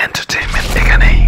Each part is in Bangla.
এন্টারটেইনমেন্ট এখানেই।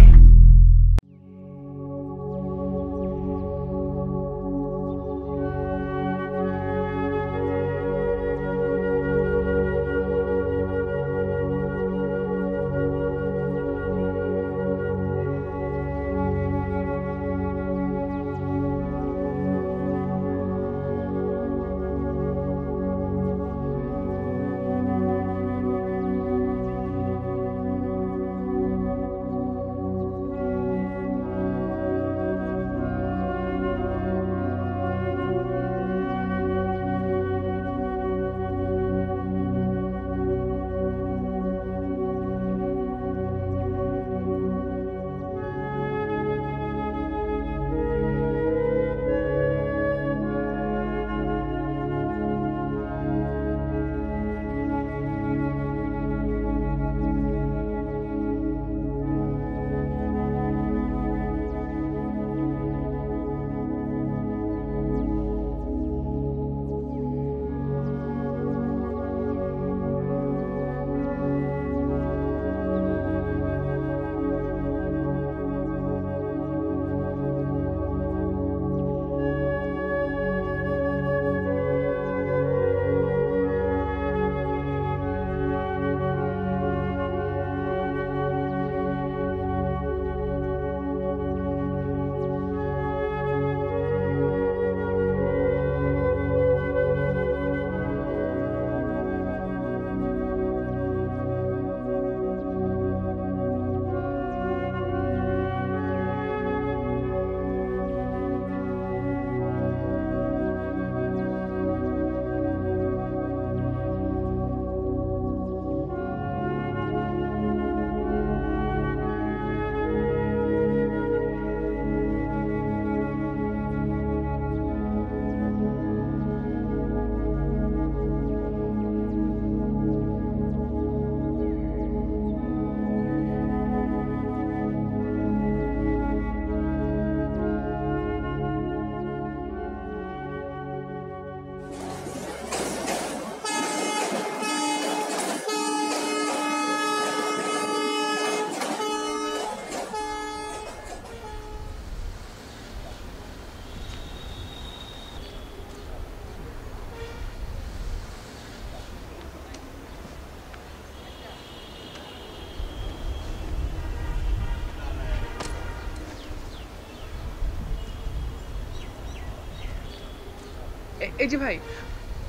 এই যে ভাই,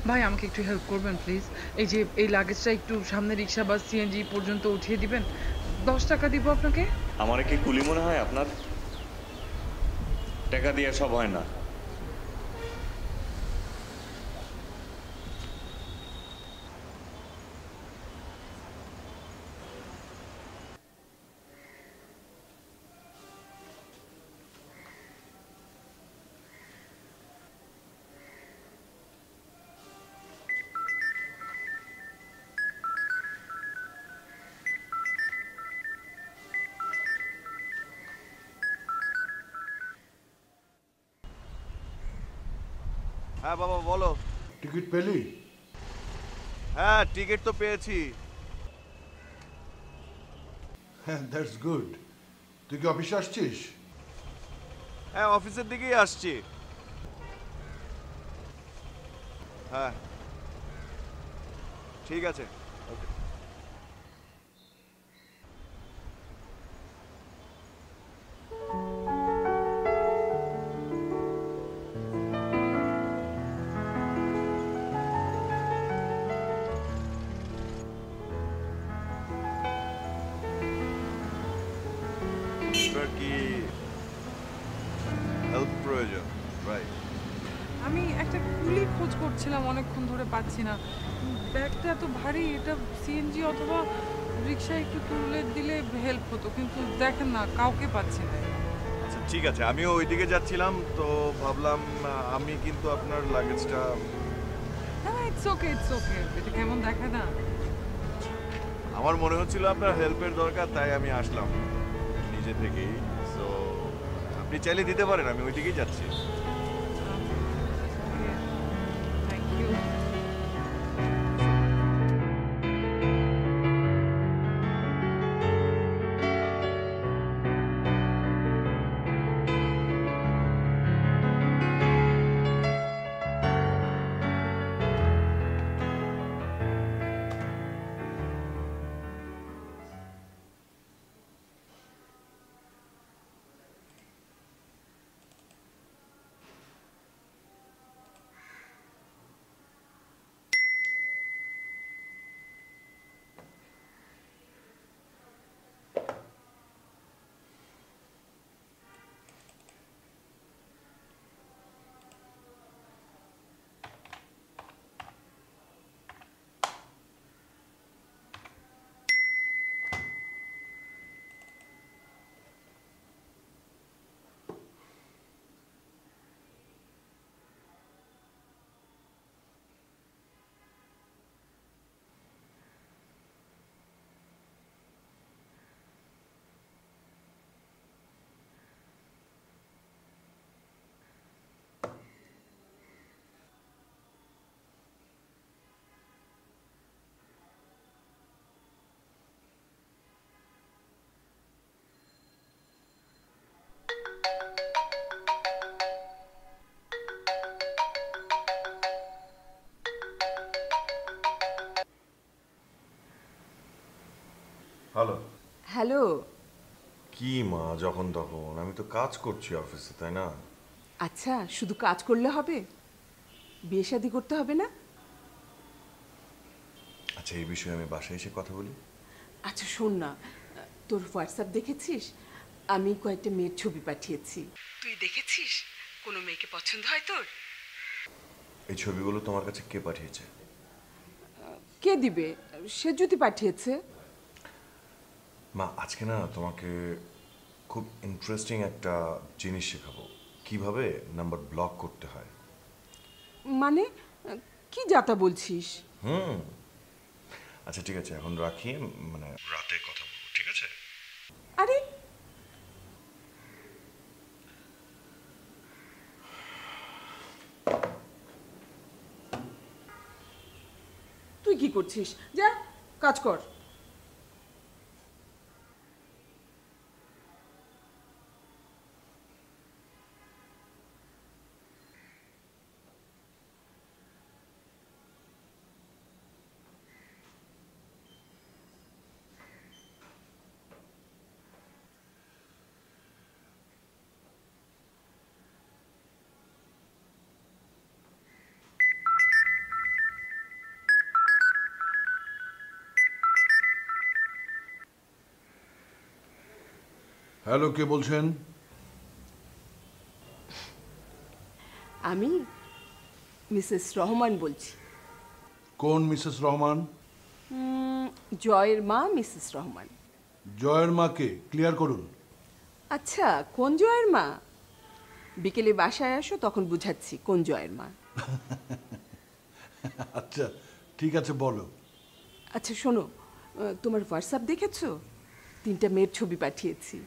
ভাই আমাকে একটু হেল্প করবেন প্লিজ। এই যে এই লাগেজটা একটু সামনে রিক্সা বা সিএনজি পর্যন্ত উঠিয়ে দিবেন। 10 টাকা দিব আপনাকে। আমার কি কুলি মনে হয় আপনার? টাকা দিয়ে সব হয় না। হ্যাঁ বাবা বলো। টিকিট পেলি? হ্যাঁ টিকিট তো পেয়েছি। হ্যাঁ, দ্যাটস গুড। তুই কি অফিসে আসছিস? হ্যাঁ অফিসের দিকেই আসছি। হ্যাঁ ঠিক আছে, ওকে। কি হেল্প প্রয়োজন? রাইট। আমি একটা কুলির খোঁজ করছিলাম, অনেকক্ষণ ধরে পাচ্ছি না। ব্যাগটা এত ভারী, এটা সিএনজি অথবা রিক্সায় একটু তুলে দিলে হেল্প হতো, কিন্তু দেখেন না কাউকে পাচ্ছি না। আচ্ছা ঠিক আছে, আমিও ওইদিকে যাচ্ছিলাম তো ভাবলাম আমি কিন্তু আপনার লাগেজটা। হ্যাঁ ইটস ওকে, ইটস ওকে। এটা কেমন দেখে না? আমার মনে হচ্ছিল আপনার হেল্পের দরকার, তাই আমি আসলাম নিজে থেকেই। সো আপনি চাইলে দিতে পারেন, আমি ওইদিকেই যাচ্ছি। Thank you. হ্যালো। হ্যালো। কি মা, যখন তখন? আমি তো কাজ করছি অফিসে, তাই না? আচ্ছা, শুধু কাজ করলে হবে? বিয়ে শাদী করতে হবে না? আচ্ছা, এই বিষয়ে আমি বাসায় এসে কথা বলি। আচ্ছা শোন না, তোর হোয়াটসঅ্যাপ দেখেছিস? আমি কয়েকটা মেয়ের ছবি পাঠিয়েছি, তুই দেখেছিস? কোনো মেয়েকে পছন্দ হয় তোর? এই ছবিগুলো তোমার কাছে কে পাঠিয়েছে? কে দিবে? সে যদি পাঠিয়েছে। মা, আজকে না তোমাকে খুব ইন্টারেস্টিং একটা জিনিস শেখাবো, কিভাবে নাম্বার ব্লক করতে হয়। মানে কি যাতা বলছিস? আচ্ছা ঠিক আছে, এখন রাখি, মানে রাতে কথা বলবো, ঠিক আছে? আরে তুই কি করছিস? যা কাজ কর। হ্যালো, কে বলছেন? আমি মিসেস রহমান বলছি। কোন মিসেস রহমান? জয়ের মা মিসেস রহমান। জয়ের মাকে ক্লিয়ার করুন। আচ্ছা, কোন জয়ের মা? বিকেলে বাসায় আসো, তখন বুঝাচ্ছি কোন জয়ের মা। আচ্ছা ঠিক আছে, বলো। আচ্ছা শোনো, তোমার হোয়াটসঅ্যাপ দেখেছো? 3টা মেয়ের ছবি পাঠিয়েছি।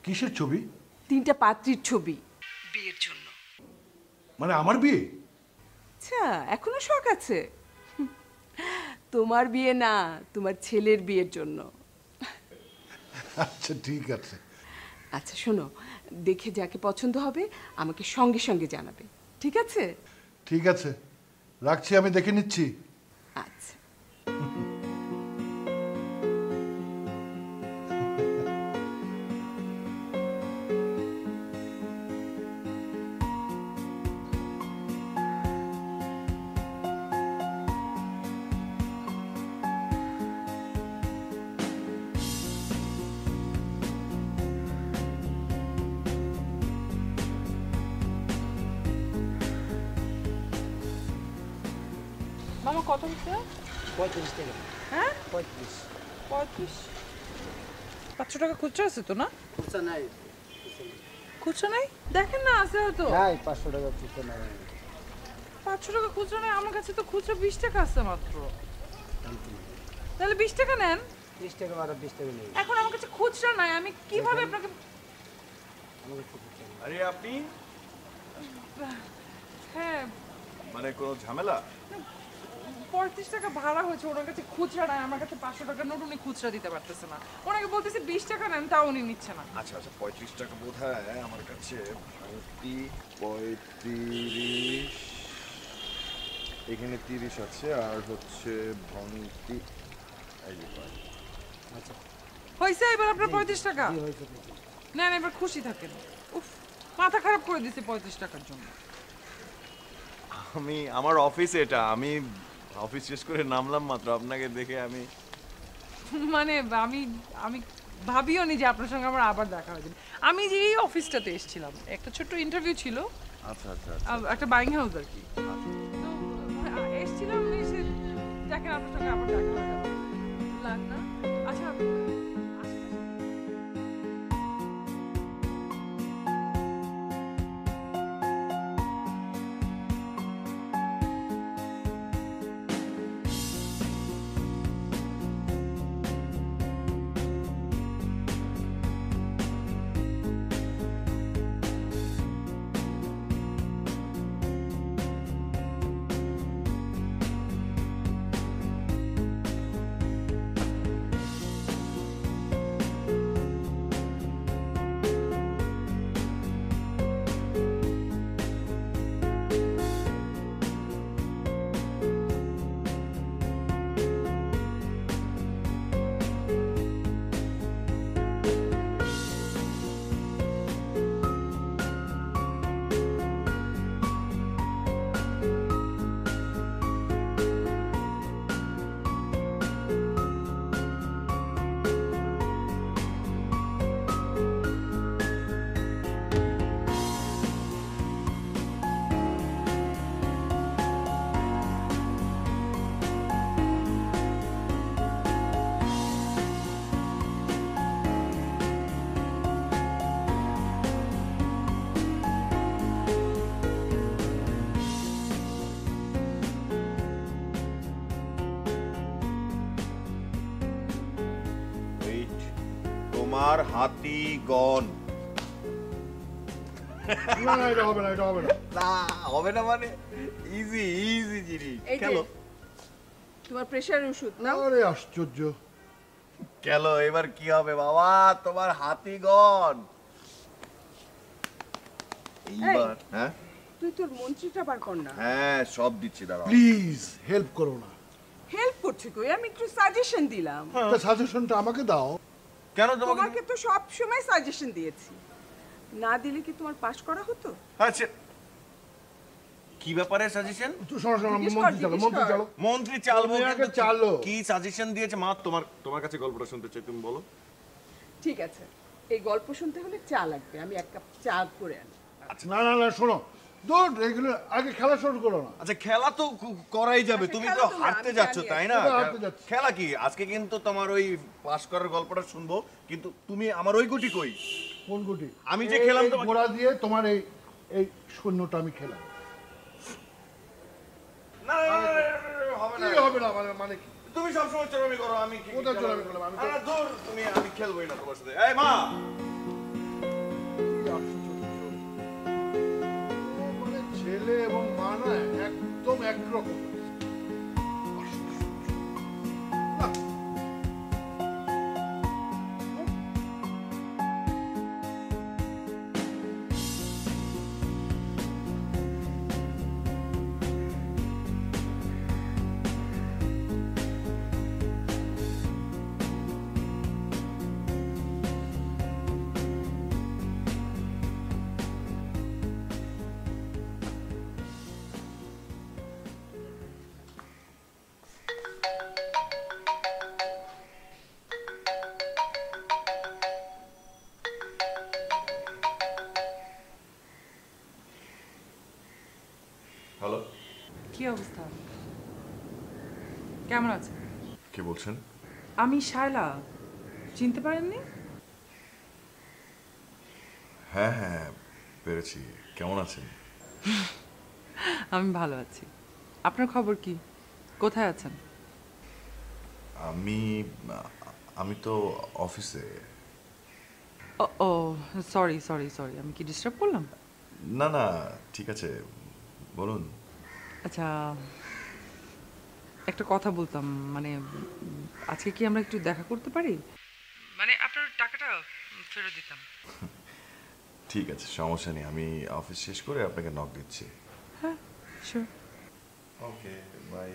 কিসের ছবি? 3টা পাত্রীর ছবি বিয়ের জন্য। মানে আমার বিয়ে? আচ্ছা, এখনো শখ আছে? তোমার বিয়ে না, তোমার ছেলের বিয়ের জন্য। আচ্ছা ঠিক আছে। আচ্ছা শোনো, দেখে যাকে পছন্দ হবে আমাকে সঙ্গে সঙ্গে জানাবে, ঠিক আছে? ঠিক আছে, রাখছি, আমি দেখে নিচ্ছি। আচ্ছা। মামা কত হচ্ছে? 35 টাকা। হ্যাঁ 35। 35। 500 টাকা খুচরা আছে তো না? খুচরা নাই। খুচরা নাই? দেখেন না, আছে হয়তো। নাই 500 টাকা খুচরা নাই। 500 টাকা খুচরা নেই আমার কাছে, তো খুচরা 20 টাকা আছে মাত্র। তাহলে 20 টাকা নেন। 30 টাকা আর 20 টাকা নেই। এখন আমার কাছে খুচরা নাই, আমি কিভাবে আপনাকে? আমাকে খুচরা নাই। আরে আপনি, হ্যাঁ, মানে কোনো ঝামেলা? 35 টাকা ভাড়া হয়েছে, ওনার কাছে খুচরা নাই, আমার কাছে 500 টাকা নোট, উনি খুচরা দিতে পারতেছে না। ওনাকে বলতেছে 20 টাকা নেন, তাও উনি নিচ্ছে না। আচ্ছা আচ্ছা, 35 টাকা বোধ হয় আমার কাছে। ভাঙতি 35, এখানে 30 আছে, আর হচ্ছে ভাঙতি এই যে পাই। আচ্ছা। হয়েছে এবার আপনার 35 টাকা কি হয়েছে দেখি। নেন, এবার খুশি থাকেন। উফ, মাথা খারাপ করে দিছে 35 টাকার জন্য। আমার অফিস এটা, আমি অফিস শেষ করে নামলাম মাত্র, আপনাকে দেখে আমি মানে আমি আমি ভাবিও নি যে আপনার সঙ্গে আমার আবার দেখা হয়েছে। আমি যে এই অফিসটাতে এসেছিলাম, একটা ছোট্ট ইন্টারভিউ ছিল। আচ্ছা আচ্ছা একটা বাইং হাউস আর কি। তো এসেছিলাম, এসে দেখেন আপনার সঙ্গে আবার দেখা হয়ে গেল। লাগ না? আচ্ছা তোমার হাতি গন। না না, এটা হবে না, এটা হবে না। না হবে না মানে ইজি ইজি জিনিস। এই যে খেলো তোমার প্রেশারের ওষুধ নাও। আরে আশ্চর্য। খেলো, এবার কি হবে বাবা? তোমার হাতি গন। এইবার হ্যাঁ তুই তোর মন্ত্রীটা বার কর না। হ্যাঁ সব দিচ্ছি, দাঁড়াও। প্লিজ হেল্প করো না। হেল্প করছি কই, আমি একটু সাজেশন দিলাম। তা সাজেশনটা আমাকে দাও। কেন তোমাকে? তোমাকে তো সব সময় সাজেশন দিয়েছি, না দিলে কি তোমার পাস করা হতো? আচ্ছা কি ব্যাপারে সাজেশন? তো শোনো শোনো, জিজ্ঞেস কর, মন্ত্রী চালো, জিজ্ঞেস মন্ত্রী কর। চালো। মন্ত্রী চালবো তুমি আগে কিন্তু চালো। কি সাজেশন দিয়েছে মা? তোমার কাছে গল্পটা শুনতে চাই, তুমি বলো। ঠিক আছে, এই গল্প শুনতে হলে চা লাগবে, আমি এক কাপ চা করে আনি। না না না, শোনো, দৌড়, এগুলো আগে খেলা শুরু করো না। আচ্ছা খেলা তো করাই যাবে, আচ্ছা, তুমি খেলা তো তো না, হাঁটতে আমি যাচ্ছ জানি তাই না? কোথায় হাঁটতে যাচ্ছি? খেলা কি আজকে? কিন্তু তোমার ওই পাস করার গল্পটা শুনবো, কিন্তু তুমি আমার ওই গুটি কই? কোন গুটি? আমি যে খেলাম এই তোমাকে- ঘোড়া দিয়ে তোমার এই এই শূন্যটা আমি খেলাম। না হবে না, কি হবে না মানে মানে কি? তুমি সবসময় চলামি করো, আমি কি কোথায় চলামি করলাম? আমি তো- না, দূর, আমি খেলবোই না তোমার সাথে। এই মা, কি আশ্চর্য। মানে ছেলে এবং মা না একদম একরকম। আশ্চর্য। হ্যালো, কি অবস্থা? কেমন আছে? কে বলছেন? আমি শায়লা, চিনতে পারেননি? হ্যাঁ হ্যাঁ পেরেছি। কেমন আছেন? আমি ভালো আছি। আপনার খবর কি? কোথায় আছেন? আমি তো অফিসে। ও ও সরি সরি সরি, আমি কি ডিস্টার্ব করলাম? না না ঠিক আছে, বলুন। আচ্ছা, একটা কথা বলতাম, মানে আজকে কি আমরা একটু দেখা করতে পারি? মানে আপনার টাকাটা ফেরত দিতাম। ঠিক আছে, সমস্যা নেই, আমি অফিস শেষ করে আপনাকে নক দিচ্ছি। হ্যাঁ শিওর। Okay bye.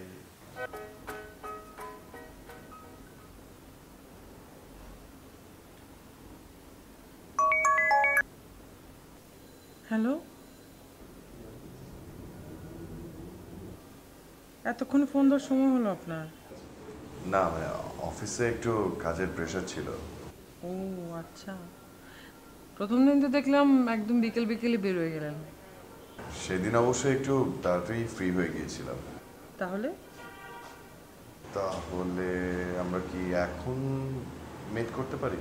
হ্যালো, এতক্ষণে ফোন দেওয়ার সময় হলো আপনার? না মানে অফিসে একটু কাজের প্রেশার ছিল। ও আচ্ছা, প্রথম দিন তো দেখলাম একদম বিকেল বিকেলই বের হয়ে গেলেন। সেদিন অবশ্যই একটু তাড়াতাড়ি ফ্রি হয়ে গিয়েছিলাম। তাহলে তাহলে আমরা কি এখন মিট করতে পারি?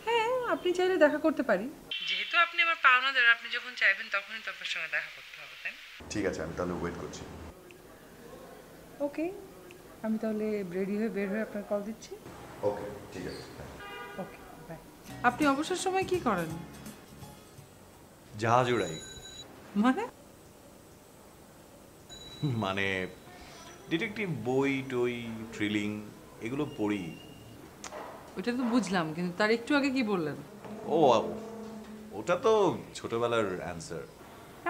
হ্যাঁ, আপনি চাইলে দেখা করতে পারি। যেহেতু আপনি আমার পাওনাদার, আপনি যখন চাইবেন তখনই তো আপনার সঙ্গে দেখা করতে হবে, তাই না? ঠিক আছে, আমি তাহলে ওয়েট করছি। ওকে, আমি তাহলে রেডি হয়ে বের হয়ে আপনার কল দিচ্ছি। ওকে ঠিক আছে। Okay bye. আপনি অবসর সময় কি করেন? জাহাজ উড়াই। মানে মানে ডিটেকটিভ বই টই থ্রিলিং এগুলো পড়ি। ওটা তো বুঝলাম, কিন্তু তার একটু আগে কি বললেন? ও ওটা তো ছোটবেলার অ্যান্সার।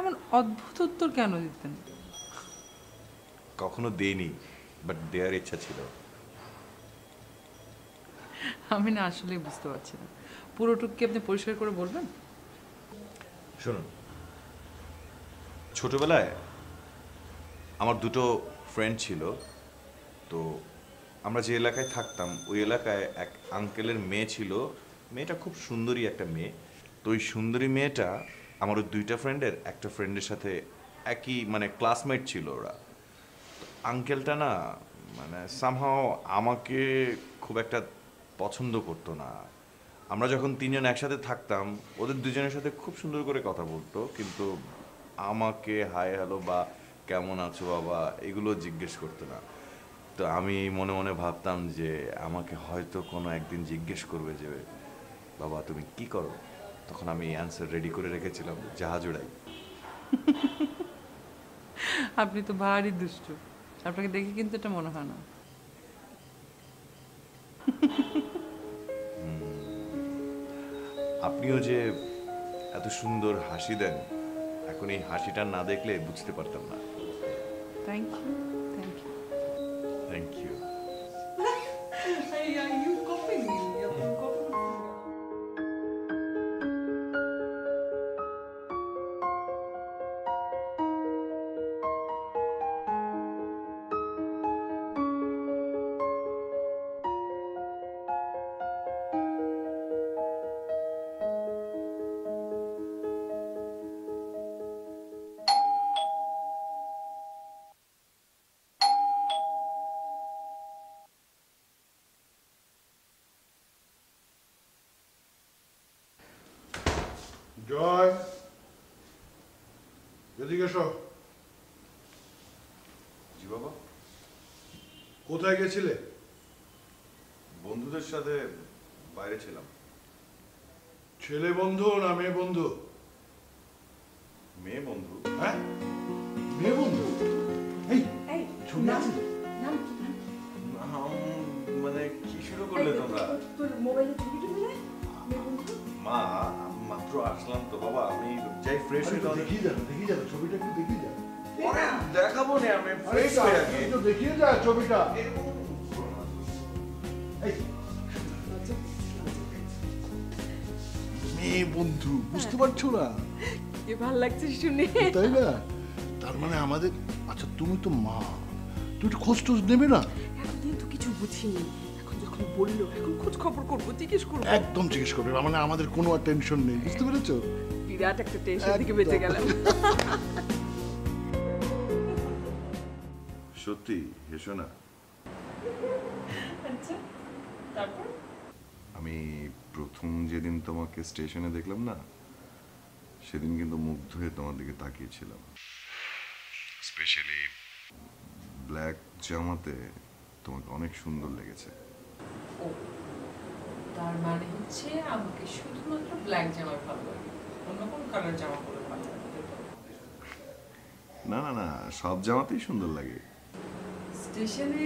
এমন অদ্ভুত উত্তর কেন দিতেন? কখনো দেইনি, বাট দেওয়ার ইচ্ছা ছিল। আমি না আসলে বুঝতে পারছি না, পুরোটুকু কি আপনি পরিষ্কার করে বলবেন? শুনুন, ছোটবেলায় আমার দুটো ফ্রেন্ড ছিল। তো আমরা যে এলাকায় থাকতাম ওই এলাকায় এক আঙ্কেলের মেয়ে ছিল। মেয়েটা খুব সুন্দরী একটা মেয়ে। তো ওই সুন্দরী মেয়েটা আমার ওই দুইটা ফ্রেন্ডের একটা ফ্রেন্ডের সাথে একই মানে ক্লাসমেট ছিল ওরা। আঙ্কেলটা না মানে সামহাও আমাকে খুব একটা পছন্দ করতো না। আমরা যখন তিনজন একসাথে থাকতাম ওদের দুজনের সাথে খুব সুন্দর করে কথা বলতো, কিন্তু আমাকে হাই হ্যালো বা কেমন আছো বাবা এগুলো জিজ্ঞেস করতো না। তো আমি মনে মনে ভাবতাম যে আমাকে হয়তো কোনো একদিন জিজ্ঞেস করবে যে বাবা তুমি কি করো, তখন আমি অ্যান্সার রেডি করে রেখেছিলাম, জাহাজ উড়াই। আপনি তো ভারী দুষ্টু, আপনাকে দেখে কিন্তু এটা মনে হয় না। আপনিও যে এত সুন্দর হাসি দেন, এখন এই হাসিটা না দেখলে বুঝতে পারতাম না। Thank you, thank you. Thank you. Joy, এদিকে এসো। জি বাবা। কোথায় গেছিলে? বন্ধুদের সাথে বাইরে ছিলাম। ছেলে বন্ধু না মেয়ে বন্ধু? মেয়ে বন্ধু। হ্যাঁ, মেয়ে বন্ধু। এই ছবি আছে? মানে কি শুরু করলে তোমরা? তোর মোবাইলে ছবি টবি নাই? মা মাত্র আসলাম তো বাবা, আমি যাই ফ্রেশ হয়ে তাহলে দেখি যাও ছবিটা, একটু দেখি যা। পরে দেখাবো না, আমি ফ্রেশ হয়ে আগে। একটু দেখিয়ে যা ছবিটা। এই, মেয়ে বন্ধু, বুঝতে পারছো না? কি ভাল লাগছে শুনে। তাই না? তার মানে আমাদের, আচ্ছা তুমি তো মা, তুই একটু খোঁজ টোজ নেবে না? এতদিন তো কিছু বুঝিনি, এখন যখন বললো এখন খোঁজ খবর করবো, জিজ্ঞেস করবো। একদম জিজ্ঞেস করবে, মানে আমাদের কোনো আর টেনশন নেই, বুঝতে পেরেছো? বিরাট একটা টেনশন থেকে বেঁচে গেলাম। সত্যি হেসো না। আচ্ছা, তারপর? আমি প্রথম যেদিন তোমাকে স্টেশনে দেখলাম না, সেদিন কিন্তু মুগ্ধ হয়ে তোমার দিকে তাকিয়েছিলাম। স্পেশালি ব্ল্যাক জামাতে তোমাকে অনেক সুন্দর লেগেছে। ও, তার মানে হচ্ছে আমাকে শুধুমাত্র ব্ল্যাক জামা ভালো লাগে, অন্য কোনো কালার জামা পরে ভালো লাগে? না না না, সব জামাতেই সুন্দর লাগে। স্টেশনে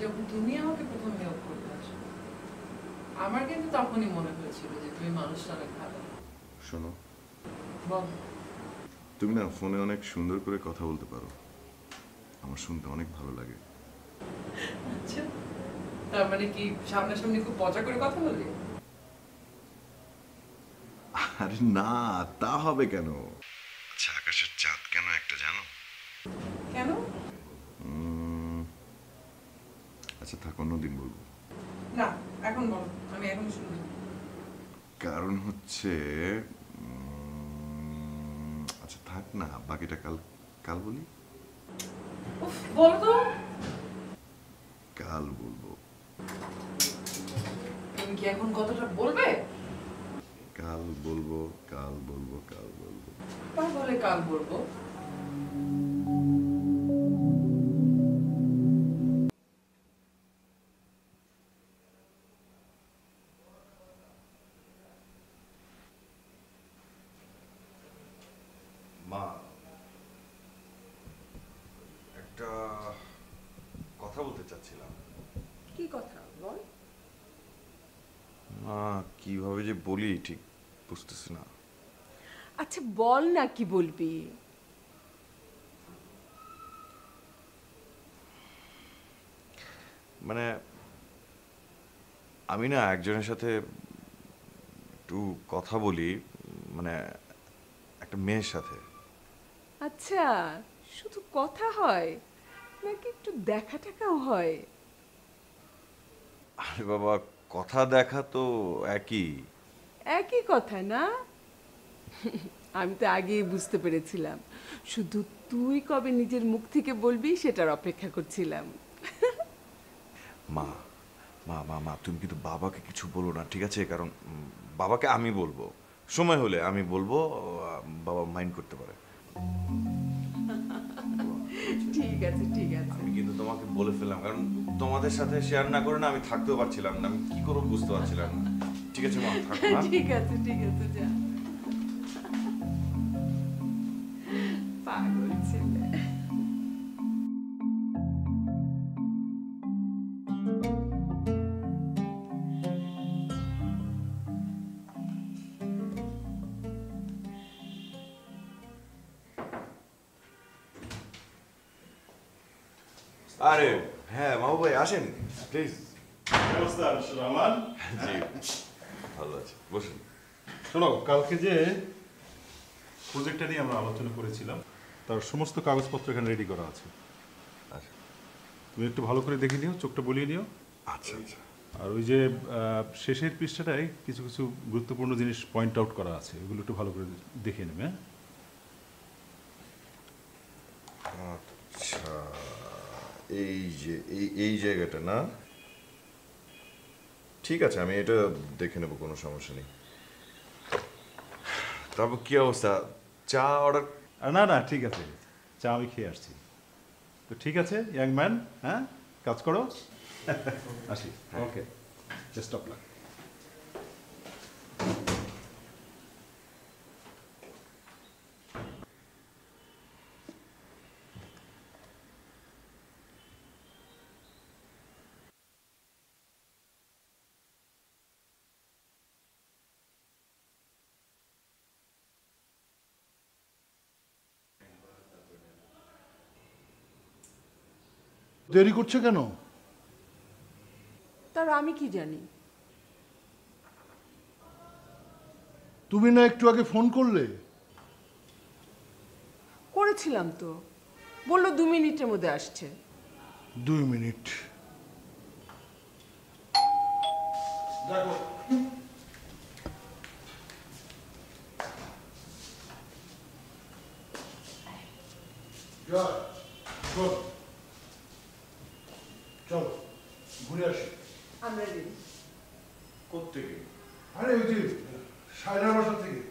যখন তুমি আমাকে প্রথম হেল্প করতে আসো, আমার কিন্তু তখনই মনে হয়েছিল যে তুমি মানুষটা অনেক ভালো। শোনো, বল। তুমি না ফোনে অনেক সুন্দর করে কথা বলতে পারো, আমার শুনতে অনেক ভালো লাগে। আচ্ছা, তার মানে কি সামনাসামনি খুব মজা করে কথা বলি? আরে না, তা হবে কেন? আচ্ছা, আকাশের চাঁদ কেন একটা জানো? কেন? আচ্ছা থাক, অন্যদিন বলবো। না, এখন বলো, আমি এখন শুনবো। কারণ হচ্ছে আচ্ছা থাক না, বাকিটা কাল কাল বলি। উফ, বল তো। কাল বলবো। তুমি কি এখন কথাটা বলবে? কাল বলবো, কাল বলবো, কাল বলবো। তাহলে কাল বলবো। মা, একটা কথা বলতে চাচ্ছিলাম। কি কথা বল? মা, কিভাবে যে বলি ঠিক বুঝতেছি না। আচ্ছা বল না, কি বলবি? মানে আমি না একজনের সাথে একটু কথা বলি, মানে একটা মেয়ের সাথে। আচ্ছা, শুধু কথা হয় নাকি একটু দেখা টাকাও হয়? আরে বাবা, কথা দেখা তো একই। একই কথা না? আমি তো আগেই বুঝতে পেরেছিলাম, শুধু তুই কবে নিজের মুখ থেকে বলবি সেটার অপেক্ষা করছিলাম। মা মা মা মা, তুমি কিন্তু বাবাকে কিছু বলো না, ঠিক আছে? কারণ বাবাকে আমি বলবো, সময় হলে আমি বলবো, বাবা মাইন্ড করতে পারে। ঠিক আছে ঠিক আছে। আমি কিন্তু তোমাকে বলে ফেললাম, কারণ তোমাদের সাথে শেয়ার না করে না আমি থাকতেও পারছিলাম না, আমি কি করবো বুঝতে পারছিলাম না। ঠিক আছে মা, থাকো, হ্যাঁ? ঠিক আছে যা। পাগল ছেলে। আরে হ্যাঁ মামু ভাই আসেন প্লিজ। অবস্থা রহমান? জি ভালো আছে, বসুন। শোনো, কালকে যে প্রজেক্টটা নিয়ে আমরা আলোচনা করেছিলাম তার সমস্ত কাগজপত্র এখানে রেডি করা আছে। আচ্ছা তুমি একটু ভালো করে দেখে নিও, চোখটা বলিয়ে নিও। আচ্ছা আচ্ছা। আর ওই যে শেষের পৃষ্ঠাটায় কিছু কিছু গুরুত্বপূর্ণ জিনিস পয়েন্ট আউট করা আছে, ওগুলো একটু ভালো করে দেখে নেবে। হ্যাঁ, আচ্ছা, এই যে এই জায়গাটা না, ঠিক আছে, আমি এটা দেখে নেবো, কোনো সমস্যা নেই। তারপর কি অবস্থা, চা অর্ডার? না না, ঠিক আছে, চা আমি খেয়ে আসছি। তো ঠিক আছে ইয়াং ম্যান, হ্যাঁ কাজ করো। আসি, ওকে, বেস্ট অফ লাক। দেরি করছে কেন? তার আমি কি জানি? তুমি না একটু আগে ফোন করলে? করেছিলাম তো, বললো 2 মিনিটের মধ্যে আসছে। 2 মিনিট। দেখো জয়, শোন, চলো ঘুরে আসি। আমরা রেডি। কোত্থেকে? আরে ওই যে সায়নার বাসা থেকে।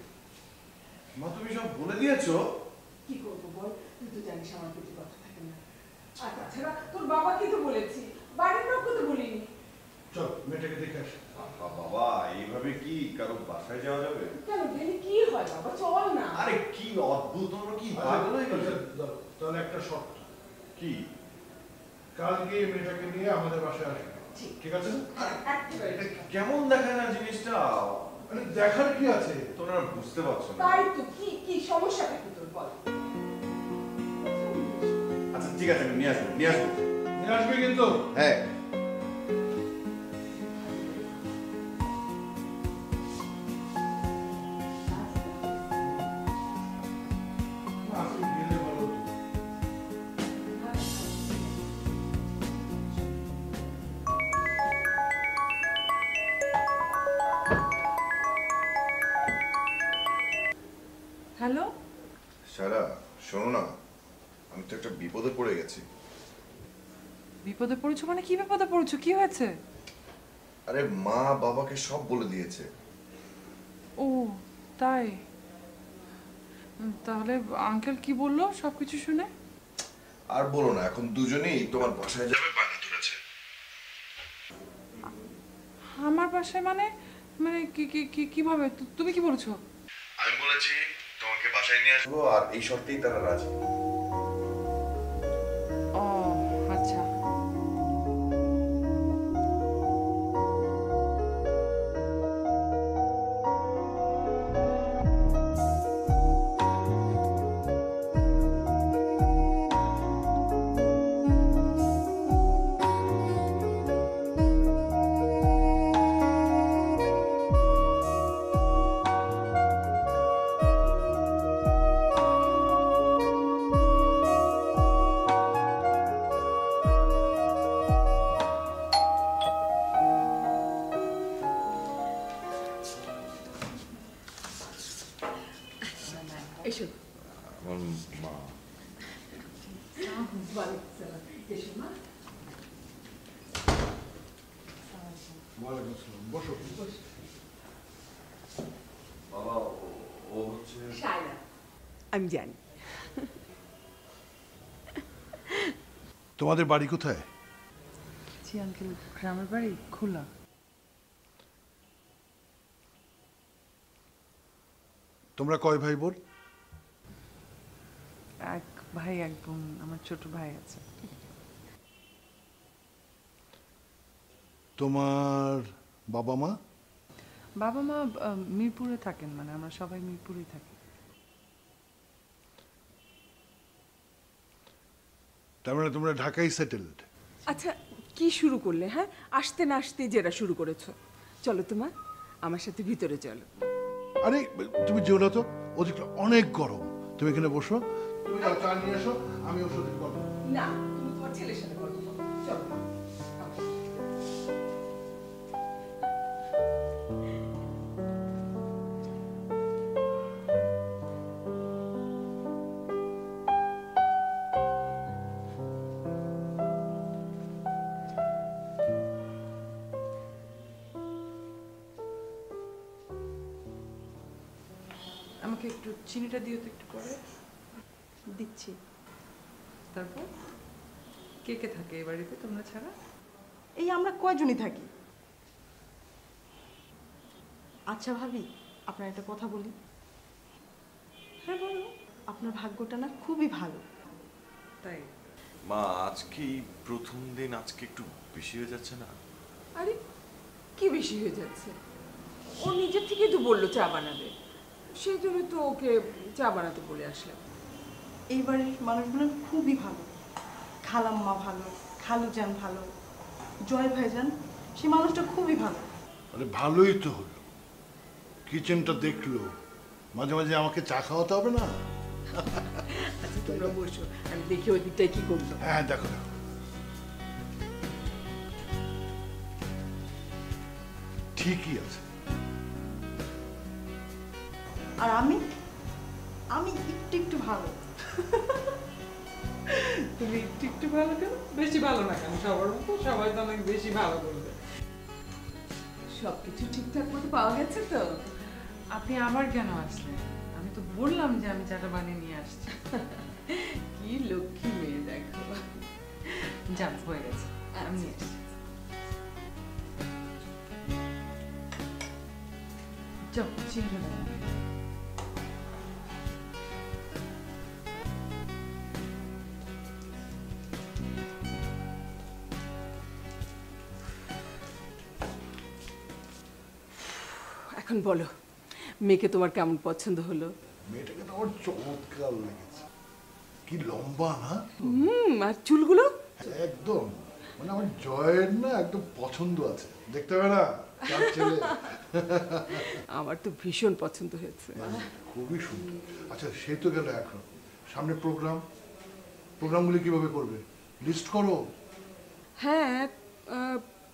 মা তুমি সব বলে দিয়েছো? কি করবো বল, তুই তো জানিস আমার কিছু কথা থাকে না। আর তাছাড়া তোর বাবাকে তো বলেছি, বাড়ির লোককে তো বলিনি। চল মেয়েটাকে দেখে আসি। বাবা এইভাবে কি কারো বাসায় যাওয়া যাবে? কেন গেলে কি হয় বাবা, চল না। আরে কি অদ্ভুত, তোমরা কি পাগল হয়ে গেছো? তাহলে একটা শর্ত। কি? কালকে মেয়েটাকে নিয়ে আমাদের বাসায় আসবে, ঠিক আছে? এটা কেমন দেখায় না জিনিসটা? মানে দেখার কি আছে? তোমরা বুঝতে পারছো না। তাই তো, কি কি সমস্যাটা কি তোর বল? আচ্ছা ঠিক আছে, আমি নিয়ে আসবো। নিয়ে আসবে কিন্তু। হ্যাঁ। গেলে ভালো হতো। হ্যালো, সারা, শোনো না, আমি তো একটা বিপদে পড়ে গেছি। বিপদে পড়েছো মানে কি বিপদে পড়েছো, কি হয়েছে? আরে মা বাবাকে সব বলে দিয়েছে। ও তাই? তাহলে আঙ্কেল কি বললো সবকিছু শুনে? আর বলো না, এখন দুজনেই তোমার বাসায় যাবে বায়না ধরেছে। আমার বাসায় মানে? মানে কি কি কি কিভাবে? তুমি কি বলেছো? আমি বলেছি তোমাকে বাসায় নিয়ে আসবো, আর এই শর্তেই তারা রাজি। ও আচ্ছা। এসো। আমার মা। এসো মা। ওয়ালাইকুম আসসালাম, বসো। বাবা ও হচ্ছে সায়না, আমি জানি। তোমাদের বাড়ি কোথায়? জি আঙ্কেল, গ্রামের বাড়ি খোলা। তোমরা কয় ভাই বোন? এক ভাই এক বোন, আমার ছোট ভাই আছে। তোমার বাবা মা? বাবা মা মিরপুরে থাকেন, মানে আমরা সবাই মিরপুরেই থাকি। তার মানে তোমরা ঢাকায় সেটেলড? আচ্ছা, কি শুরু করলে? হ্যাঁ, আসতে না আসতে যেটা শুরু করেছো। চলো তোমা, আমার সাথে ভিতরে চলো। আরে তুমি যেও না তো, ওদিকটা অনেক গরম। তুমি এখানে বসো, তুমি যাও চা নিয়ে এসো, আমি ওর সাথে কথা বলবো। না, তুমি তোমার ছেলের সাথে গল্প করো। চলো মা। আমাকে একটু চিনিটা দিও তো একটু করে। দিচ্ছি। তারপর কে কে থাকে এই বাড়িতে তোমরা ছাড়া? এই আমরা কয়জনই থাকি। আচ্ছা ভাবি, আপনার একটা কথা বলি। হ্যাঁ বলো। আপনার ভাগ্যটা না খুবই ভালো। তাই? মা, আজকে প্রথম দিন, আজকে একটু বেশি হয়ে যাচ্ছে না? আরে কি বেশি হয়ে যাচ্ছে? ও নিজের থেকেই তো বললো চা বানাবে, সেই জন্য তো ওকে চা বানাতে বলে আসলাম। এই বাড়ির মানুষগুলো খুবই ভালো। খালাম্মা ভালো, খালুজান ভালো, জয় ভাইজান, সে মানুষটা খুবই ভালো। আরে ভালোই তো হলো, কিচেনটা দেখলো, মাঝে মাঝে আমাকে চা খাওয়াতে হবে না? আচ্ছা তোমরা বসো, আমি দেখি ওই দিকটায় কি করলো। হ্যাঁ দেখো দেখো, ঠিকই আছে। আর আমি আমি একটু একটু ভালো। তুমি একটু একটু ভালো কেন? বেশি ভালো না কেন? সবার মতো সবাই তো অনেক বেশি ভালো করবে। সবকিছু ঠিকঠাক মতো পাওয়া গেছে তো? আপনি আবার কেন আসলেন? আমি তো বললাম যে আমি চাটা বানিয়ে নিয়ে আসছি। কি লক্ষ্মী মেয়ে দেখো। যাক, হয়ে গেছে, আমি নিয়ে আসছি। যাও, চিংড়ি দাও। এখন বলো, মেয়েকে তোমার কেমন পছন্দ হলো? মেয়েটাকে তো আমার চমৎকার লেগেছে, কি লম্বা না? আর চুলগুলো? একদম, মানে আমার জয়ের না একদম পছন্দ আছে, দেখতে হবে না তার ছেলে। আমার তো ভীষণ পছন্দ হয়েছে। খুবই সুন্দর। আচ্ছা সে তো গেল, এখন সামনে প্রোগ্রামগুলি কিভাবে করবে, লিস্ট করো। হ্যাঁ,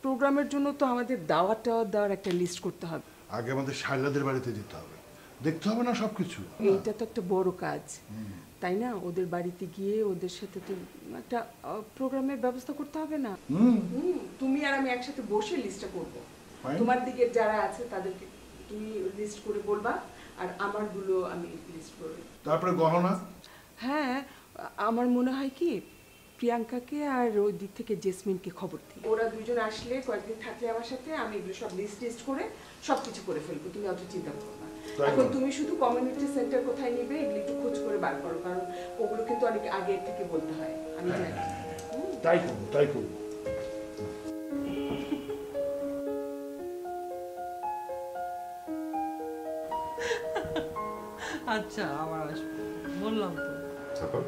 প্রোগ্রামের জন্য তো আমাদের দাওয়াত দেওয়ার একটা লিস্ট করতে হবে। আগে আমাদের শাইলাদের বাড়িতে যেতে হবে, দেখতে হবে না সবকিছু। এইটা তো একটা বড় কাজ, তাই না? ওদের বাড়িতে গিয়ে ওদের সাথে তো একটা প্রোগ্রামের ব্যবস্থা করতে হবে না? তুমি আর আমি একসাথে বসে লিস্টটা করবো। Fine. তোমার দিকে যারা আছে তাদেরকে তুমি লিস্ট করে বলবা, আর আমারগুলো আমি লিস্ট করব। তারপরে গহনা। হ্যাঁ, আমার মনে হয় কি প্রিয়াঙ্কাকে আর ওই দিক থেকে জেসমিনকে খবর দিই। ওরা দুজন আসলে কয়েকদিন থাকলে আমার সাথে, আমি এগুলো সব লিস্ট করে সবকিছু করে ফেলবো, তুমি অত চিন্তা করো না। তাই এখন করো। তুমি শুধু কমিউনিটি সেন্টার কোথায় নিবে এগুলো একটু খোঁজ করে বার করো, কারণ ওগুলো কিন্তু অনেক আগে থেকে বলতে হয়, আমি জানি। তাই করবো, তাই করবো। আচ্ছা, আবার আসবো, বললাম তো। তারপর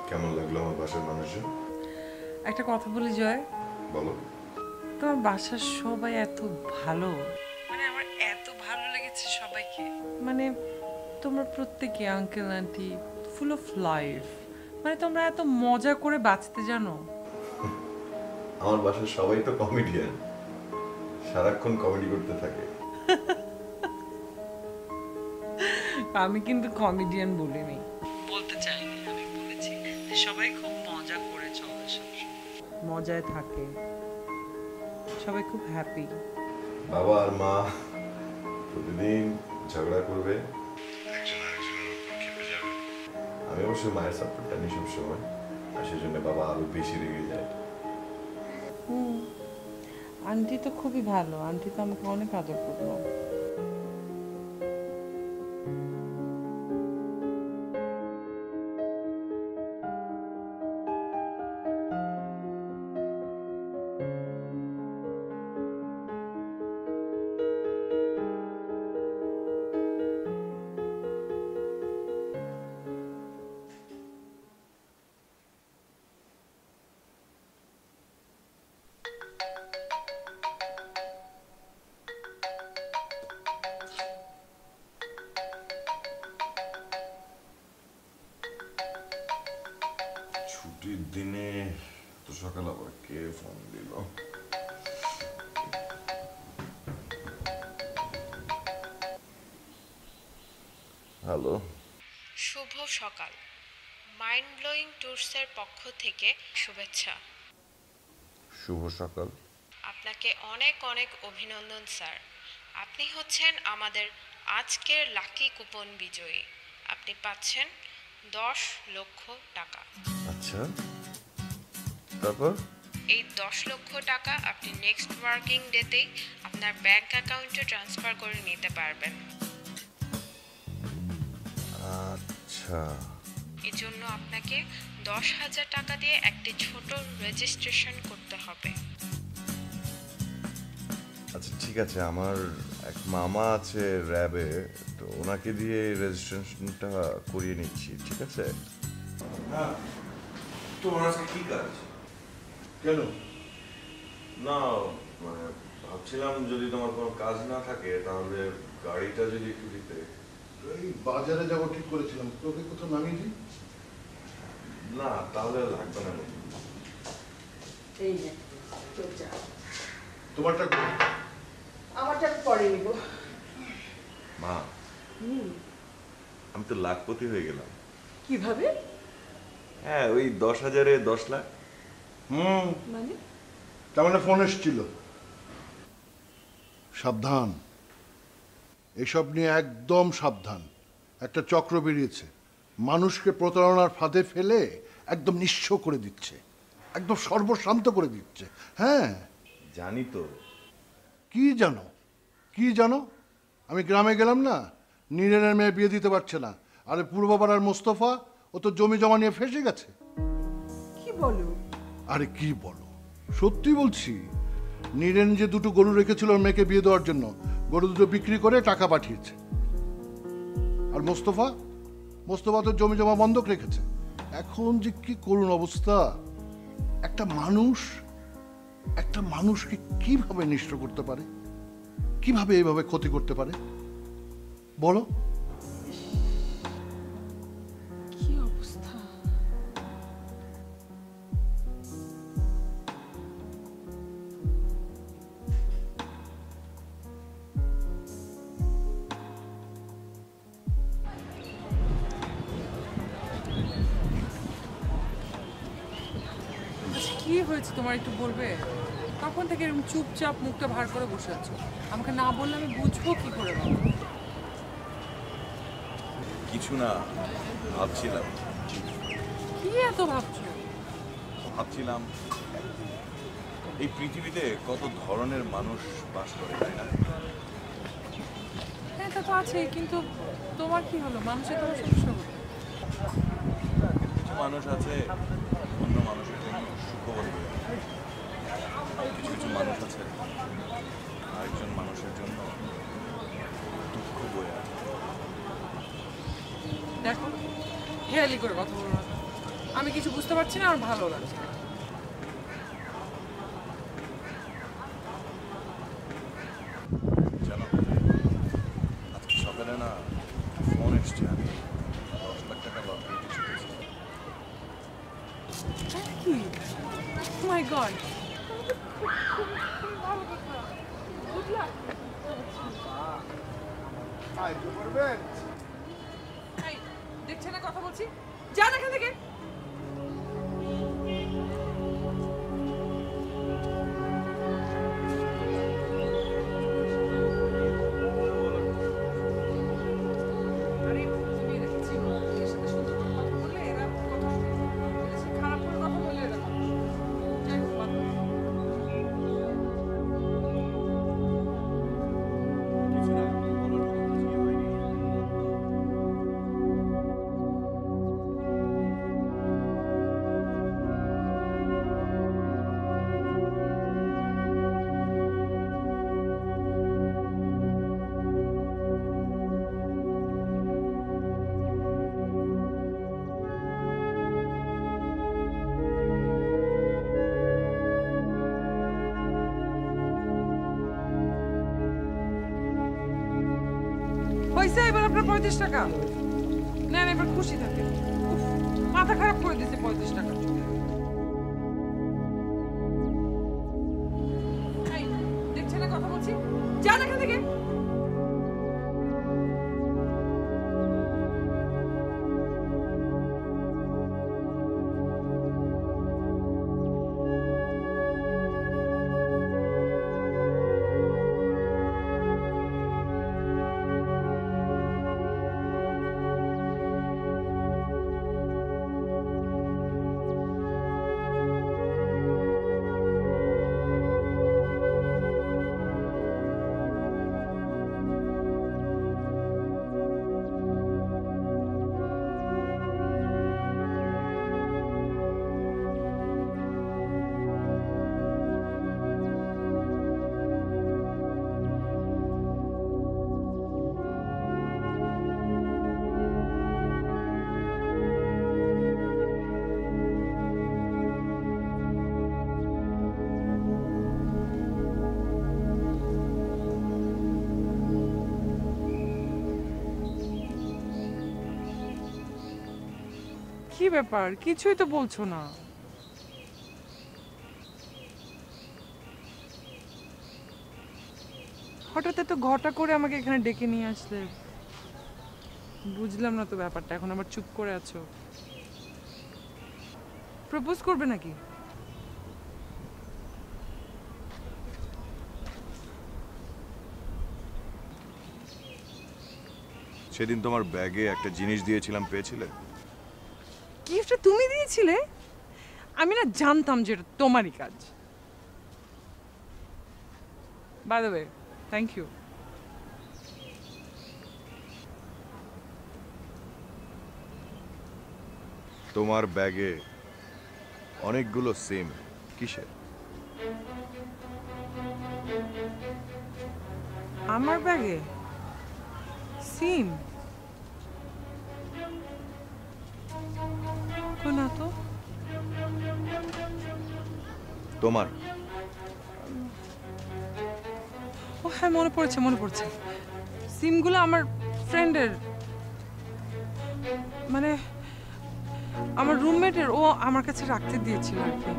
কেমন লাগলো আমার বাসার মানুষজন? একটা কথা বলি জয়, বলো। তোমার বাসার সবাই এত ভালো, মানে আমার এত ভালো লেগেছে সবাইকে। মানে তোমরা প্রত্যেকে, uncle aunty, full of life. মানে তোমরা এত মজা করে বাঁচতে জানো। আমার বাসার সবাই তো কমেডিয়ান, সারাক্ষণ কমেডি করতে থাকে। আমি কিন্তু কমেডিয়ান বলিনি, বলতে চাইনি, আমি বলেছি যে সবাই খুব মজা করে চলে, সবসময় মজায় থাকে, সবাই খুব হ্যাপি। বাবা আর মা প্রতিদিন ঝগড়া করবে, একজন আরেকজনের উপর খেপে যাবে। আমি অবশ্য মায়ের সাপোর্টটা নিই সবসময়, আর সেজন্য বাবা আরো বেশি রেগে যায়। আন্টি তো খুবই ভালো, আন্টি তো আমাকে অনেক আদর করলো। দিনে তো সকাল আবার কে ফোন দিল? হ্যালো, শুভ সকাল। মাইন্ড ব্লোয়িং ট্যুরসের পক্ষ থেকে শুভেচ্ছা। শুভ সকাল। আপনাকে অনেক অনেক অভিনন্দন স্যার। আপনি হচ্ছেন আমাদের আজকের লাকি কুপন বিজয়ী। আপনি পাচ্ছেন 10 লক্ষ টাকা। আচ্ছা, তারপর? এই 10 লক্ষ টাকা আপনি নেক্সট ওয়ার্কিং ডেতেই আপনার ব্যাংক অ্যাকাউন্টে ট্রান্সফার করে নিতে পারবেন। আচ্ছা, এর জন্য আপনাকে 10,000 টাকা দিয়ে একটি ছোট রেজিস্ট্রেশন করতে হবে। আচ্ছা ঠিক আছে, আমার এক মামা আছে র্যাবে, তো ওনাকে দিয়ে রেজিস্ট্রেশনটা করিয়ে নিচ্ছি, ঠিক আছে? হ্যাঁ, তোমার আজকে কি কাজ? কেন? না মানে ভাবছিলাম যদি তোমার কোনো কাজ না থাকে তাহলে গাড়িটা যদি একটু দিতে। এই বাজারে যাবো ঠিক করেছিলাম, তোকে কোথাও নামিয়ে দিই? না তাহলে লাগবে না। এই নে তোর চা। তোমারটা কই? আমারটা পরে নিব। মা, আমি তো লাখপতি হয়ে গেলাম। কিভাবে? হ্যাঁ, ওই 10,000-এ 10 লাখ। মানে? তার মানে ফোন এসেছিল। সাবধান, এসব নিয়ে একদম সাবধান। একটা চক্র বেরিয়েছে, মানুষকে প্রতারণার ফাঁদে ফেলে একদম নিঃস্ব করে দিচ্ছে, একদম সর্বশান্ত করে দিচ্ছে। হ্যাঁ জানি তো। কি জানো? কি জানো? আমি গ্রামে গেলাম না, নীরেনের মেয়ে বিয়ে দিতে পারছে না। আরে পূর্বপাড়ার মোস্তফা, ও তো জমি জমা নিয়ে ফেসে গেছে। কি বলো? আরে কি বলো, সত্যি বলছি। নীরেন যে দুটো গরু রেখেছিল ওর মেয়েকে বিয়ে দেওয়ার জন্য, গরু দুটো বিক্রি করে টাকা পাঠিয়েছে। আর মোস্তফা তো জমি জমা বন্ধক রেখেছে। এখন যে কি করুণ অবস্থা। একটা মানুষকে কিভাবে নিষ্ঠ করতে পারে, কিভাবে এইভাবে ক্ষতি করতে পারে বলো? কি অবস্থা। আচ্ছা কি হয়েছে তোমার একটু বলবে? তখন থেকে এরকম চুপচাপ মুখটা ভার করে বসে আছো, আমাকে না বললে আমি বুঝবো কি করে? কিছু না, ভাবছিলাম কি এত ভাবছো? ভাবছিলাম এই পৃথিবীতে কত ধরনের মানুষ বাস করে, তাই না? হ্যাঁ তা তো আছেই, কিন্তু তোমার কি হলো? মানুষের তোমার সমস্যা হলো? কিছু মানুষ আছে অন্য মানুষের জন্য সুখবর বয়ে আনে। কিছু কিছু মানুষ আছে আরেকজন মানুষের জন্য দুঃখ বয়ে আনে। দেখো হেয়ালি করে কথা বলো না, আমি কিছু বুঝতে পারছি না, আর ভালো লাগছে না। জানো, আজকে সকালে না ফোন এসছে, আমি 10 লাখ টাকা লটারিতে জিতেছি। কি? মাই গড, দেখছে না কথা বলছি? যা এখান থেকে। আরে তুমি দেখেছি এর সাথে সুন্দর করে কথা বললে এরা কথা শুনে, এর সাথে খারাপ করে কথা বললে এরা কথা শুনে। যাই হোক, বাদ দাও। কিছু না, বলার মতো কিছুই হয়নি। হয়েছে এবার আপনার 35 টাকা নেন, এবার খুশি থাকে। উফ, মাথা খারাপ করে দিয়েছে 35 টাকা। থেকে। কি ব্যাপার, কিছুই তো বলছো না। হঠাৎ এত ঘটা করে আমাকে এখানে ডেকে নিয়ে আসলে, বুঝলাম না তো ব্যাপারটা। এখন আবার চুপ করে আছো। প্রপোজ করবে নাকি? সেদিন তোমার ব্যাগে একটা জিনিস দিয়েছিলাম, পেয়েছিলে? গিফটটা তুমি দিয়েছিলে? আমি না জানতাম যে এটা তোমারই কাজ। By the way, thank you. তোমার ব্যাগে অনেকগুলো সিম, কিসের? আমার ব্যাগে সিম? না তো। তোমার? ও হ্যাঁ, মনে পড়েছে মনে পড়েছে। সিমগুলো আমার ফ্রেন্ডের, মানে আমার রুমমেটের। ও আমার কাছে রাখতে দিয়েছিল আর কি।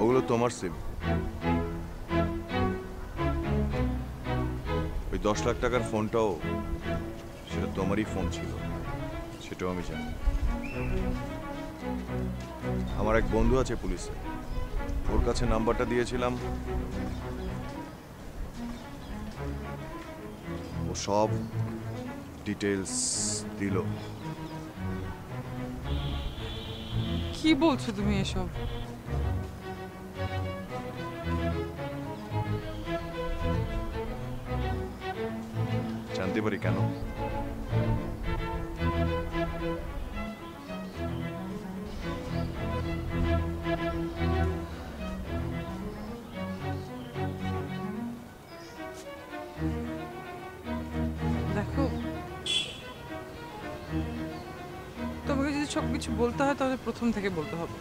ওগুলো তোমার সিম? ওই 10 লাখ টাকার ফোনটাও সেটা তোমারই ফোন ছিল, সেটাও আমি জানি। আমার এক বন্ধু আছে পুলিশে, ওর কাছে নাম্বারটা দিয়েছিলাম, ও সব ডিটেলস দিল। কি বলছো তুমি এসব? জানতে পারি কেন? দেখো, তোমাকে যদি সবকিছু বলতে হয় তাহলে প্রথম থেকে বলতে হবে।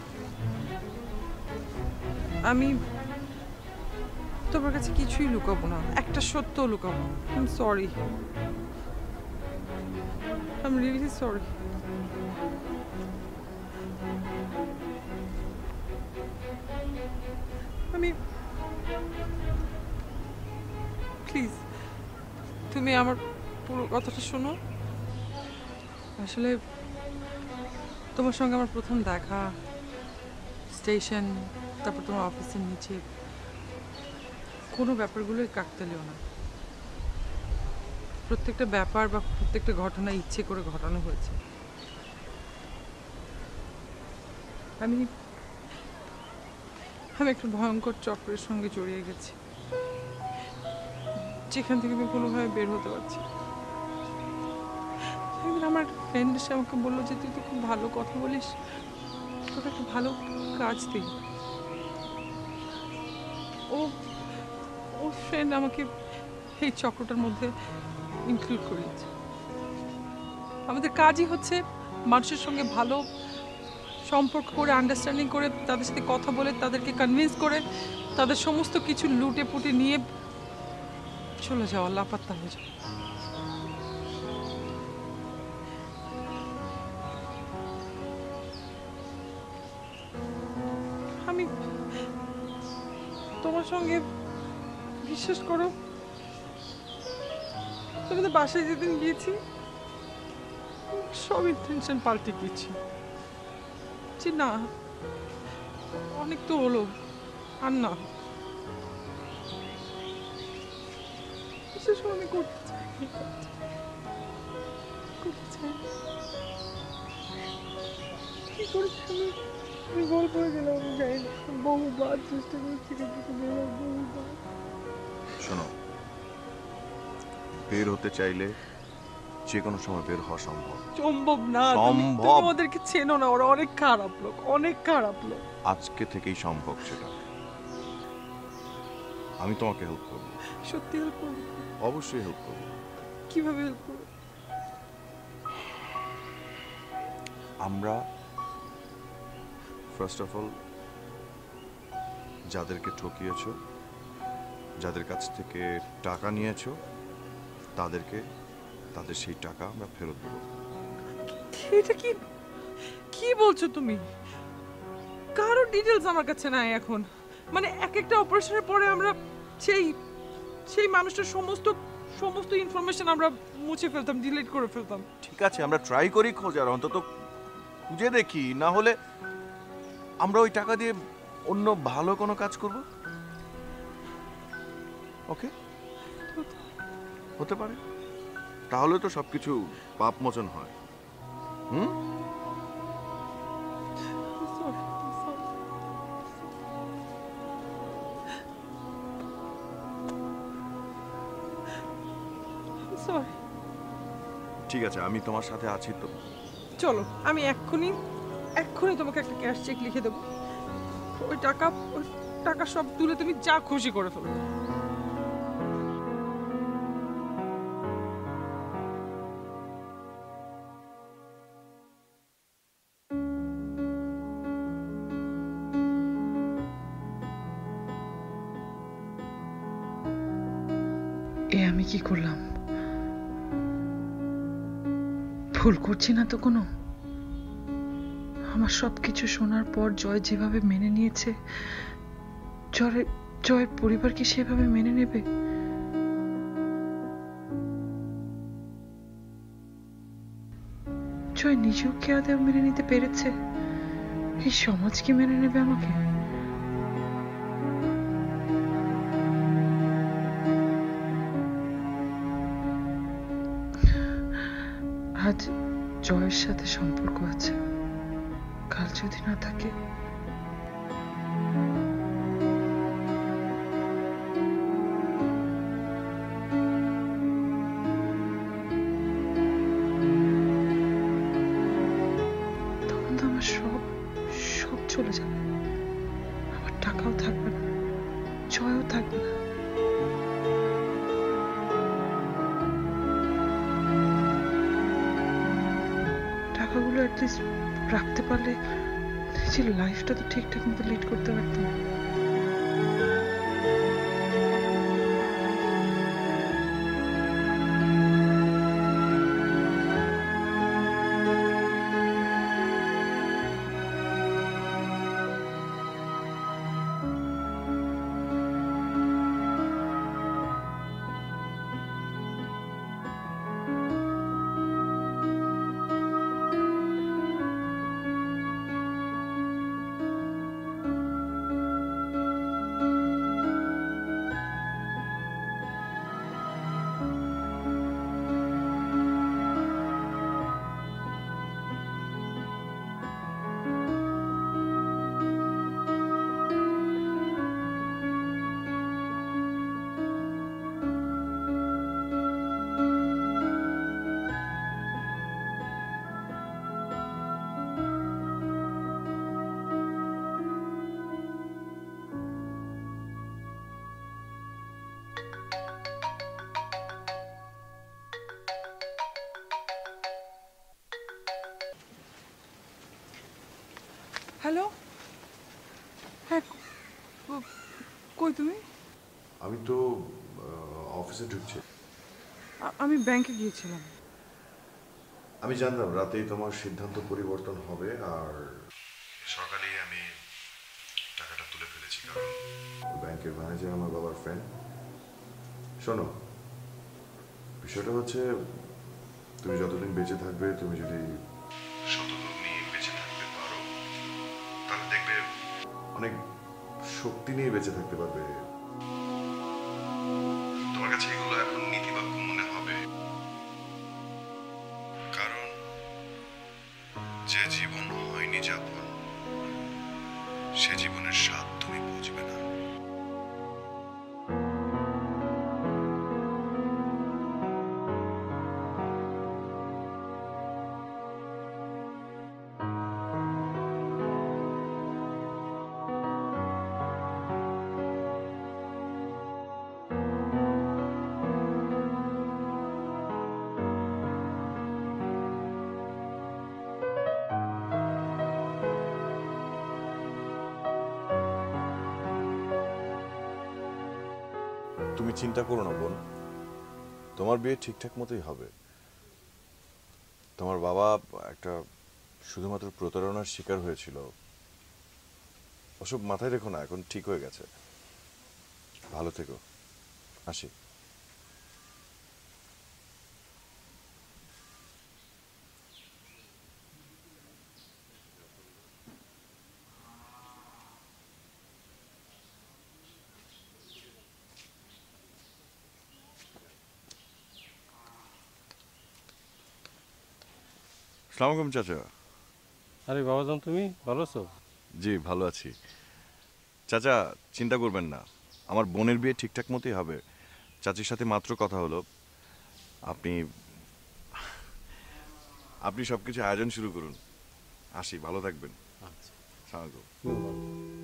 আমি তোমার কাছে কিছুই লুকাবো না, একটা সত্য লুকাবো। I am sorry, I am really sorry. আমি প্লিজ তুমি আমার পুরো কথাটা শোনো। আসলে তোমার সঙ্গে আমার প্রথম দেখা, স্টেশন, তারপর তোমার অফিসের নিচে, কোনো ব্যাপারগুলোই কাকতালিও না। প্রত্যেকটা ব্যাপার বা প্রত্যেকটা ঘটনা ইচ্ছে করে ঘটানো হয়েছে। আমি একটা ভয়ঙ্কর চক্রের সঙ্গে জড়িয়ে গেছি, যেখান থেকে আমি কোনোভাবে বের হতে পারছি। একদিন আমার ফ্রেন্ড এসে আমাকে বললো যে তুই তো খুব ভালো কথা বলিস, তোকে একটা ভালো কাজ দিই। ও ফ্রেন্ড আমাকে এই চক্রটার মধ্যে ইনক্লুড করেছে। আমাদের কাজই হচ্ছে মানুষের সঙ্গে ভালো সম্পর্ক করে, আন্ডারস্ট্যান্ডিং করে, তাদের সাথে কথা বলে, তাদেরকে কনভিন্স করে, তাদের সমস্ত কিছু লুটে পুটে নিয়ে চলে যাওয়া, লাপাত্তা হয়ে যাওয়া। আমি তোমার সঙ্গে, বিশ্বাস করো তোমাদের বাসায় যেদিন গিয়েছি সব ইন্টেনশন পাল্টে গিয়েছি, যে না অনেক তো হলো, আর না। বিশেষ করে আমি করতে চাই, করতে চাই। কি করেছি আমি গল্প হয়ে গেলাম, আমি যাই না। বহুবার চেষ্টা করছি কিন্তু বহুবার। শোনো, বের হতে চাইলে যে কোনো সময় বের হওয়া সম্ভব। সম্ভব না, সম্ভব। তুমি ওদেরকে চেনো না, ওরা অনেক খারাপ লোক, অনেক খারাপ লোক। আজকে থেকেই সম্ভব সেটা। আমি তোমাকে হেল্প করবো। সত্যি হেল্প করবো? অবশ্যই হেল্প করবো। কিভাবে হেল্প করবো? আমরা ফার্স্ট অফ অল যাদেরকে ঠকিয়েছ, যাদের কাছ থেকে টাকা নিয়েছ, তাদের সেই টাকা আমরা ফেরত দেবো। এটা কি কি বলছো তুমি? কারো ডিটেলস আমার কাছে নাই এখন। মানে এক একটা অপারেশনের পরে আমরা সেই মানুষটার সমস্ত ইনফরমেশন আমরা মুছে ফেলতাম, ডিলিট করে ফেলতাম। ঠিক আছে, আমরা ট্রাই করি খোঁজার, অন্তত খুঁজে দেখি, না হলে আমরা ওই টাকা দিয়ে অন্য ভালো কোনো কাজ করব। ওকে, হতে পারে। তাহলে তো সবকিছু পাপ মোচন হয়। ঠিক আছে, আমি তোমার সাথে আছি তো। চলো, আমি এক্ষুনি তোমাকে একটা ক্যাশ চেক লিখে দেবো। ওই টাকা সব তুলে তুমি যা খুশি করে ফেলো। আমি কি করলাম? ভুল করছি না তো কোনো? আমার সবকিছু শোনার পর জয় যেভাবে মেনে নিয়েছে, জয়ের পরিবার কি সেভাবে মেনে নেবে? জয় নিজেও কি আদৌ মেনে নিতে পেরেছে? এই সমাজ কি মেনে নেবে আমাকে? আজ জয়ের সাথে সম্পর্ক আছে, কাল যদি না থাকে? তখন তো আমার সব চলে যাবে। আমার টাকাও থাকবে না, জয়ও থাকবে না। টাকাগুলো অ্যাটলিস্ট রাখতে পারলে নিজের লাইফটা তো ঠিকঠাক মতো লিড করতে পারতাম। হ্যালো, হ্যাঁ, কই তুমি? আমি তো অফিসে ঢুকছি। আমি ব্যাংকে গিয়েছিলাম। আমি জানতাম রাতেই তোমার সিদ্ধান্ত পরিবর্তন হবে, আর সকালেই আমি টাকাটা তুলে ফেলেছি, কারণ ব্যাংক ব্যাংকের ম্যানেজার আমার বাবার ফ্রেন্ড। শোনো, বিষয়টা হচ্ছে তুমি যতদিন বেঁচে থাকবে, তুমি যদি সততা নিয়ে বেঁচে থাকতে পারো, তাহলে দেখবে অনেক শক্তি নিয়ে বেঁচে থাকতে পারবে। তোমার কাছে এগুলো এখন নীতিবাক্য মনে হবে, কারণ যে জীবন হয়নি যাপন, সে জীবনের স্বাদ তুমি বুঝবে না। তুমি চিন্তা করো না বোন, তোমার বিয়ে ঠিকঠাক মতোই হবে। তোমার বাবা একটা শুধুমাত্র প্রতারণার শিকার হয়েছিল, ওসব মাথায় রেখো না, এখন ঠিক হয়ে গেছে। ভালো থেকো, আসি। আসসালামু আলাইকুম চাচা। আরে বাবাজান, তুমি ভালো আছো? জি ভালো আছি। চাচা চিন্তা করবেন না, আমার বোনের বিয়ে ঠিকঠাক মতোই হবে। চাচির সাথে মাত্র কথা হলো। আপনি আপনি সব কিছু আয়োজন শুরু করুন। আসি, ভালো থাকবেন। আচ্ছা, আসসালামু আলাইকুম। তুমিও ভালো।